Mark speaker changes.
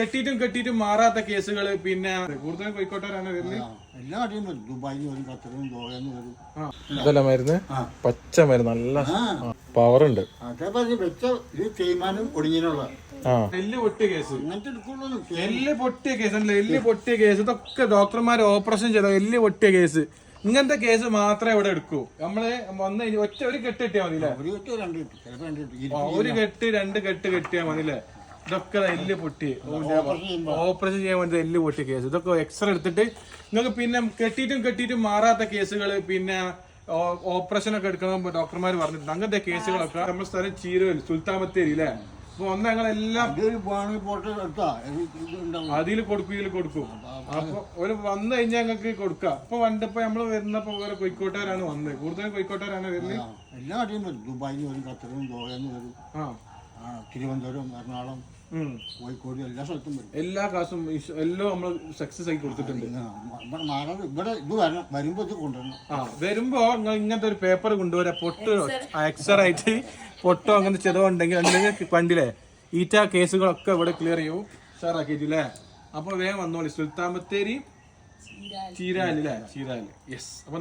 Speaker 1: കെട്ടിയിട്ടും മാറാത്ത കേസുകൾ പിന്നെ കൂടുതലും കോഴിക്കോട്ടുകാരാണ് വരുന്നത്.
Speaker 2: എല്ലാ നാട്ടിലും വരും. ദുബായിൽ വരും, ഖത്തറിലും ഗോവന്ന് വരും.
Speaker 1: ഇതല്ല മരുന്ന്, പച്ച മരുന്ന്, നല്ല പവർ ഉണ്ട്.
Speaker 2: അതേപോലെ വെച്ച ഇത് തേയ്മാനം ഒടിഞ്ഞിനുള്ള
Speaker 1: എല്ല് പൊട്ടിയ കേസ്,
Speaker 2: ഇങ്ങനത്തെ എടുക്കുള്ളൂ.
Speaker 1: എല്ല് പൊട്ടിയ കേസ് അല്ല, എല്ല് പൊട്ടിയ കേസ് ഇതൊക്കെ ഡോക്ടർമാർ ഓപ്പറേഷൻ ചെയ്ത എല്ല് പൊട്ടിയ കേസ്. ഇങ്ങനത്തെ കേസ് മാത്രമേ ഇവിടെ എടുക്കൂ. നമ്മള് വന്ന് ഒറ്റ ഒരു കെട്ട് കെട്ടിയാൽ മതി അല്ലേ? ഒരു കെട്ട് 2 കെട്ട് കെട്ടിയാൽ മതി അല്ലേ? ഇതൊക്കെ എല്ല് പൊട്ടി ഓപ്പറേഷൻ ചെയ്യാൻ വേണ്ടി എല്ല് പൊട്ടിയ കേസ്. ഇതൊക്കെ എക്സ്റേ എടുത്തിട്ട് നിങ്ങൾക്ക് പിന്നെ കെട്ടിയിട്ടും മാറാത്ത കേസുകൾ പിന്നെ ഓപ്പറേഷൻ ഒക്കെ എടുക്കണം ഡോക്ടർമാർ പറഞ്ഞിട്ടുണ്ട്. അങ്ങനത്തെ കേസുകളൊക്കെ നമ്മുടെ സ്ഥലം ചീരവൽ സുൽത്താൻ ബത്തേരി അല്ലേ? അപ്പൊ ഒന്ന് ഞങ്ങളെല്ലാം അതിൽ കൊടുക്കും. അപ്പൊ ഒരു വന്നു കഴിഞ്ഞാൽ ഞങ്ങൾക്ക് കൊടുക്കാം. അപ്പൊ വണ്ടപ്പോ നമ്മള് വരുന്നപ്പോ വേറെ കോഴിക്കോട്ടുകാരാണ് വന്നത്, കൂടുതലും കോഴിക്കോട്ടുകാരാണ് വരുന്നത്.
Speaker 2: എല്ലാ നാട്ടിലും വരും. ദുബായിൽ വരും, ഖത്തറിലും ഗോവന്ന് വരും, തിരുവനന്തപുരം, എറണാകുളം, കോഴിക്കോട് എല്ലാ സ്ഥലത്തും വരും. എല്ലാ ക്ലാസ്സും എല്ലാം നമ്മൾ സക്സസ് ആക്കി കൊടുത്തിട്ടുണ്ട്. ഇവിടെ ഇത് വരുമ്പോ ഇത് കൊണ്ടുവരണം. വരുമ്പോ ഇങ്ങനത്തെ ഒരു പേപ്പർ കൊണ്ടുവരാ. പൊട്ട് എക്സ്റേ ആയിട്ട് പൊട്ടോ അങ്ങനത്തെ ചെലവുണ്ടെങ്കിൽ അല്ലെങ്കിൽ കണ്ടില്ലേ ഈറ്റ കേസുകളൊക്കെ ഇവിടെ ക്ലിയർ ചെയ്യും, ഉഷാറാക്കിയിട്ടില്ലേ? അപ്പൊ വേഗം വന്നോളി. സുൽത്താൻ ബത്തേരി ചീരാലി അല്ലേ? ചീരാലി, യെസ്. അപ്പൊ